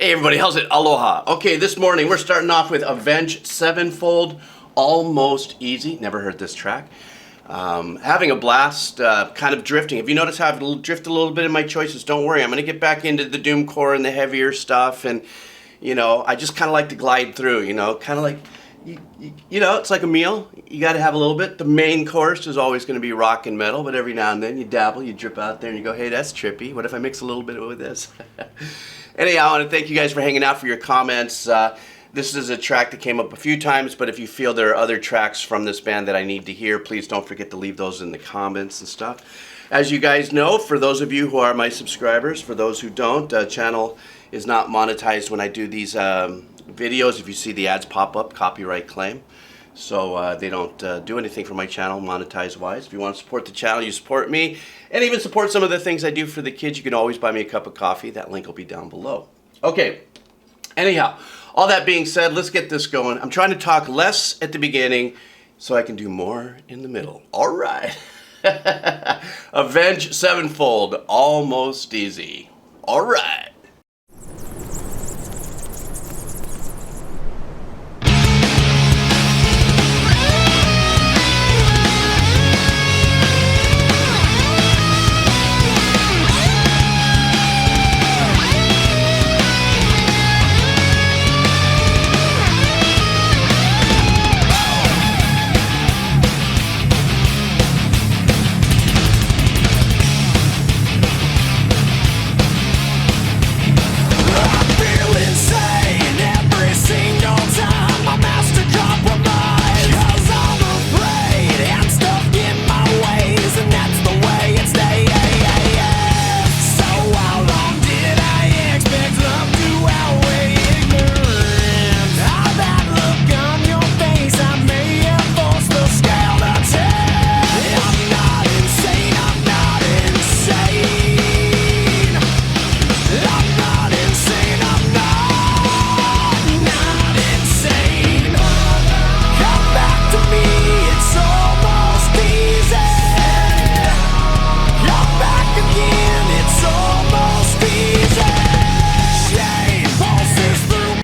Hey everybody, how's it? Aloha. Okay, this morning we're starting off with Avenged Sevenfold, Almost Easy. Never heard this track. Having a blast, kind of drifting. If you notice how I've drifted a little bit in my choices, don't worry. I'm going to get back into the doomcore and the heavier stuff. And, you know, I just kind of like to glide through, you know, kind of like, you know, it's like a meal. You got to have a little bit. The main course is always going to be rock and metal, but every now and then you dabble, you drip out there and you go, hey, that's trippy. What if I mix a little bit with this? Anyhow, I want to thank you guys for hanging out, for your comments. This is a track that came up a few times, but if you feel there are other tracks from this band that I need to hear, please don't forget to leave those in the comments and stuff. As you guys know, for those of you who are my subscribers, for those who don't, channel is not monetized when I do these videos. If you see the ads pop up, copyright claim. So they don't do anything for my channel monetize-wise. If you want to support the channel, you support me. And even support some of the things I do for the kids. You can always buy me a cup of coffee. That link will be down below. Okay, anyhow, all that being said, let's get this going. I'm trying to talk less at the beginning so I can do more in the middle. All right. Avenge Sevenfold, Almost Easy. All right.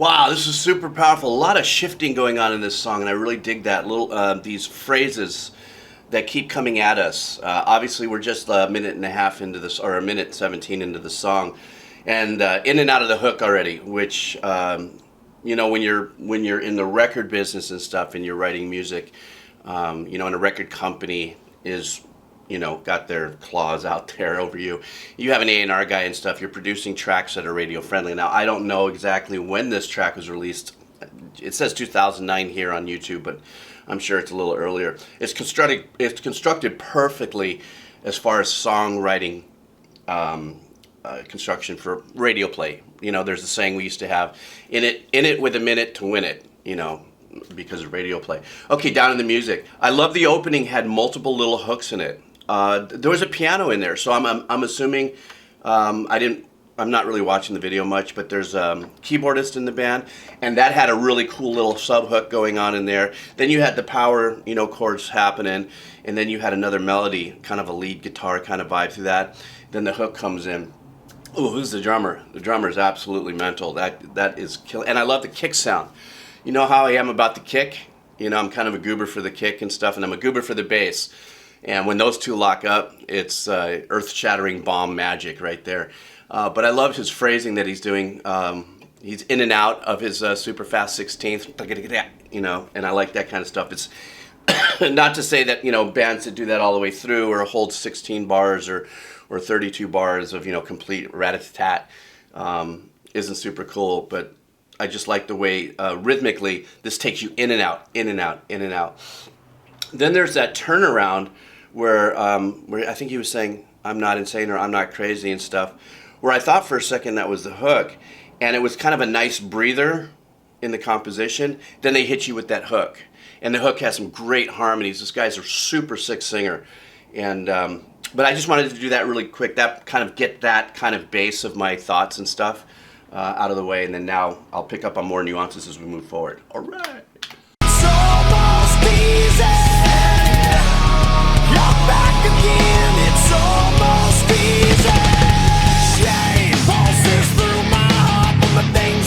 Wow, this is super powerful. A lot of shifting going on in this song, and I really dig that little these phrases that keep coming at us. Obviously, we're just a minute and a half into this, or a minute 17 into the song, and in and out of the hook already. Which you know, when you're in the record business and stuff, and you're writing music, you know, and a record company is, you know, got their claws out there over you. You have an A&R guy and stuff. You're producing tracks that are radio friendly. Now, I don't know exactly when this track was released. It says 2009 here on YouTube, but I'm sure it's a little earlier. It's constructed perfectly as far as songwriting construction for radio play. You know, there's a saying we used to have, in it with a minute to win it, you know, because of radio play. Okay, down in the music. I love the opening had multiple little hooks in it. There was a piano in there, so I'm assuming, I'm not really watching the video much, but there's a keyboardist in the band, and that had a really cool little sub hook going on in there. Then you had the power, you know, chords happening, and then you had another melody, kind of a lead guitar kind of vibe through that. Then the hook comes in. Ooh, who's the drummer? The drummer is absolutely mental. That is killing, and I love the kick sound. You know how I am about the kick? You know, I'm kind of a goober for the kick and stuff, and I'm a goober for the bass. And when those two lock up, it's earth-shattering bomb magic right there. But I love his phrasing that he's doing. He's in and out of his super fast 16th, you know, and I like that kind of stuff. It's not to say that, you know, bands that do that all the way through or hold 16 bars or 32 bars of, you know, complete rat-a-tat isn't super cool, but I just like the way rhythmically this takes you in and out, in and out, in and out. Then there's that turnaround where I think he was saying, I'm not insane or I'm not crazy and stuff, where I thought for a second that was the hook, and it was kind of a nice breather in the composition. Then they hit you with that hook, and the hook has some great harmonies. This guy's a super sick singer, and but I just wanted to do that really quick, that kind of get that kind of base of my thoughts and stuff out of the way, and then now I'll pick up on more nuances as we move forward. All right. It's almost easy. You're back again. It's almost easy. Shame pulses through my heart from the things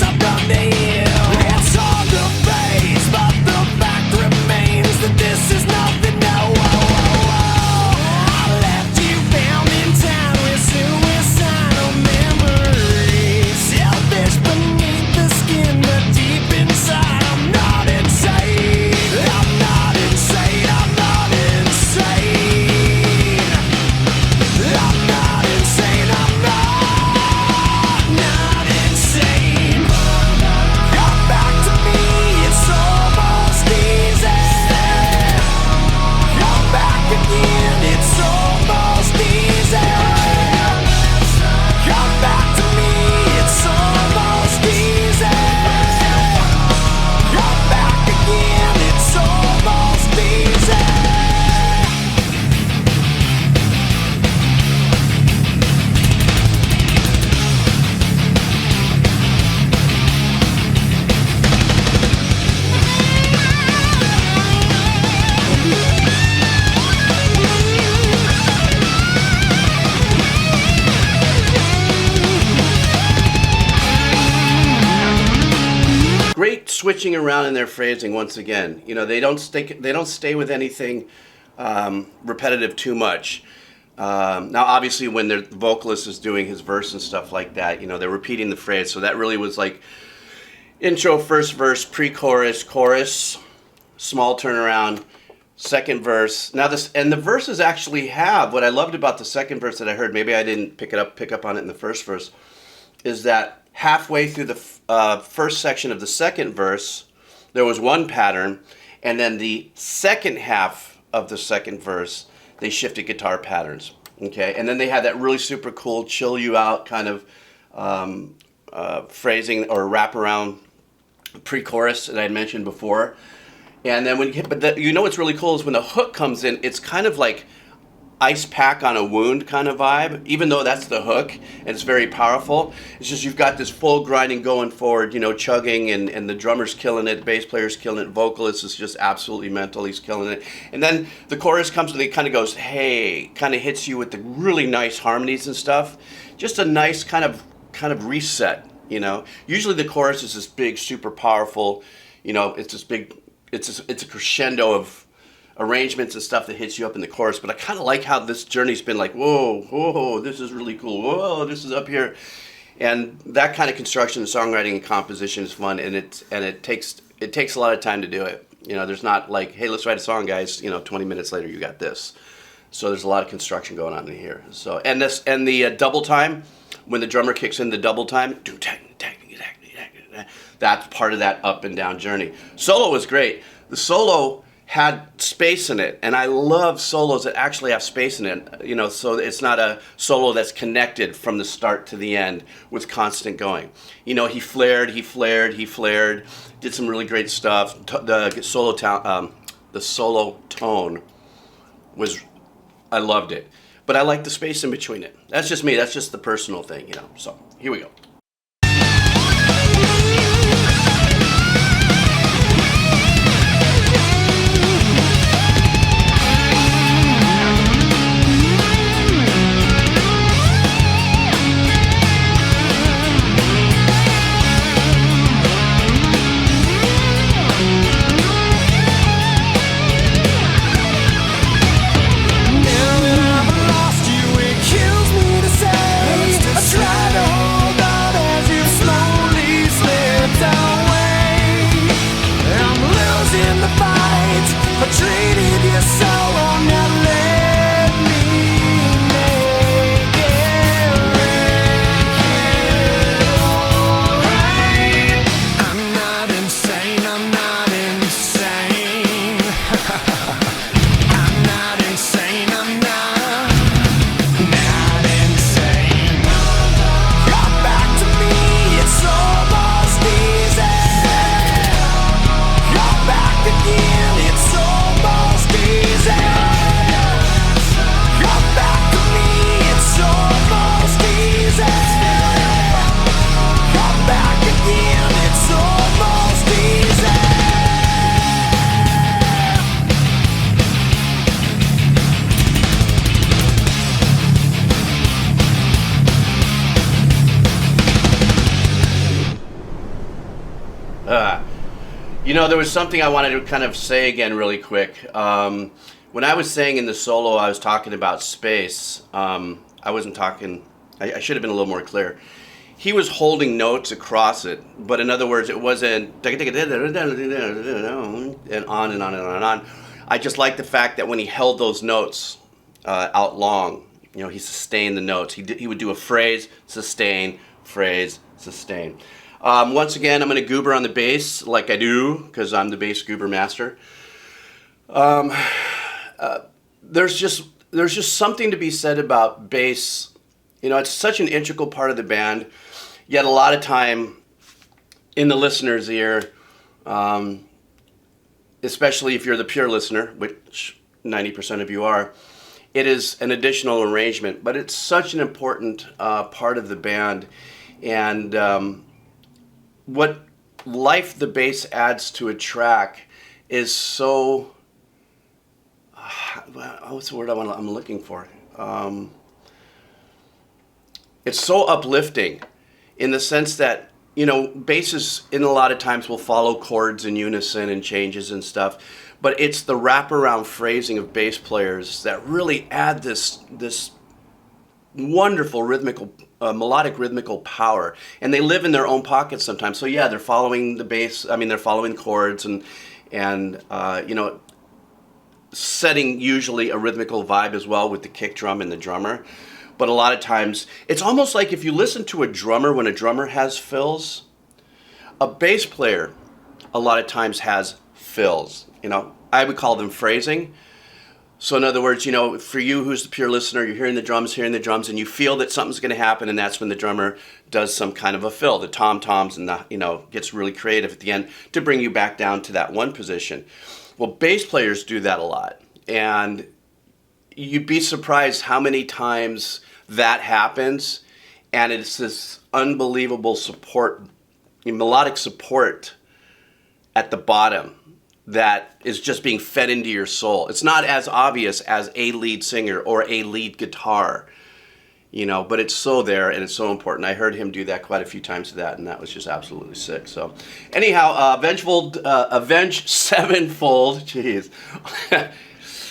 switching around in their phrasing once again. You know, they don't stay with anything repetitive too much. Now, obviously, when the vocalist is doing his verse and stuff like that, you know, they're repeating the phrase. So that really was like intro, first verse, pre-chorus, chorus, small turnaround, second verse. Now the verses actually have, what I loved about the second verse that I heard, maybe I didn't pick up on it in the first verse, is that halfway through the first section of the second verse, there was one pattern, and then the second half of the second verse, they shifted guitar patterns. Okay, and then they had that really super cool, chill you out kind of phrasing or wraparound pre-chorus that I had mentioned before. And then you know what's really cool is when the hook comes in, it's kind of like ice pack on a wound kind of vibe, even though that's the hook and it's very powerful. It's just you've got this full grinding going forward, you know, chugging, and the drummer's killing it, bass player's killing it, vocalist is just absolutely mental, he's killing it. And then the chorus comes and it kind of goes, hey, kind of hits you with the really nice harmonies and stuff. Just a nice kind of reset, you know. Usually the chorus is this big, super powerful, you know, it's this big, it's a crescendo of arrangements and stuff that hits you up in the chorus. But I kind of like how this journey's been like, whoa, this is really cool. Whoa, this is up here. And that kind of construction, songwriting, and composition is fun, and it takes a lot of time to do it. You know, there's not like, hey, let's write a song, guys. You know, 20 minutes later, you got this. So there's a lot of construction going on in here. So and the double time, when the drummer kicks in the double time, that's part of that up and down journey. Solo was great. The solo had space in it, and I love solos that actually have space in it, you know, so it's not a solo that's connected from the start to the end with constant going. You know, he flared, did some really great stuff. The solo tone was, I loved it, but I like the space in between it. That's just me, that's just the personal thing, you know, so here we go. You know, there was something I wanted to kind of say again really quick. When I was saying in the solo, I was talking about space. I wasn't talking, I should have been a little more clear. He was holding notes across it, but in other words, it wasn't and on and on and on and on. I just like the fact that when he held those notes out long, you know, he sustained the notes. He would do a phrase, sustain, phrase, sustain. Once again, I'm going to goober on the bass like I do because I'm the bass goober master. There's just something to be said about bass. You know, it's such an integral part of the band, yet a lot of time in the listener's ear, especially if you're the pure listener, which 90% of you are, it is an additional arrangement, but it's such an important part of the band. And what life the bass adds to a track is so, what's the word I'm looking for? It's so uplifting in the sense that you know, basses in a lot of times will follow chords in unison and changes and stuff, but it's the wraparound phrasing of bass players that really add this wonderful rhythmical, melodic rhythmical power, and they live in their own pockets sometimes. So yeah, they're following the bass. I mean, they're following chords and you know, setting usually a rhythmical vibe as well with the kick drum and the drummer. But a lot of times, it's almost like if you listen to a drummer when a drummer has fills, a bass player a lot of times has fills. You know, I would call them phrasing. So in other words, you know, for you who's the pure listener, you're hearing the drums, and you feel that something's going to happen, and that's when the drummer does some kind of a fill, the tom-toms, and the, you know, gets really creative at the end to bring you back down to that one position. Well, bass players do that a lot, and you'd be surprised how many times that happens, and it's this unbelievable support, melodic support at the bottom that is just being fed into your soul. It's not as obvious as a lead singer or a lead guitar, you know, but it's so there and it's so important. I heard him do that quite a few times to that, and that was just absolutely sick. So anyhow, Avenge Sevenfold, jeez.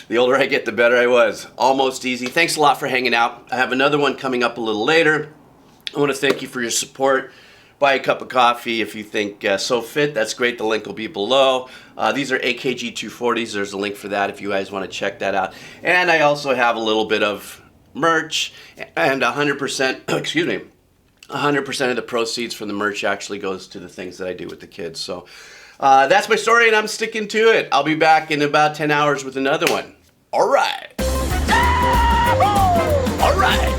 The older I get, the better I was. Almost easy. Thanks a lot for hanging out. I have another one coming up a little later. I want to thank you for your support. Buy a cup of coffee if you think so fit. That's great. The link will be below. These are AKG 240s. There's a link for that if you guys want to check that out. And I also have a little bit of merch, and 100%, excuse me, 100% of the proceeds from the merch actually goes to the things that I do with the kids. So that's my story, and I'm sticking to it. I'll be back in about 10 hours with another one. All right. All right.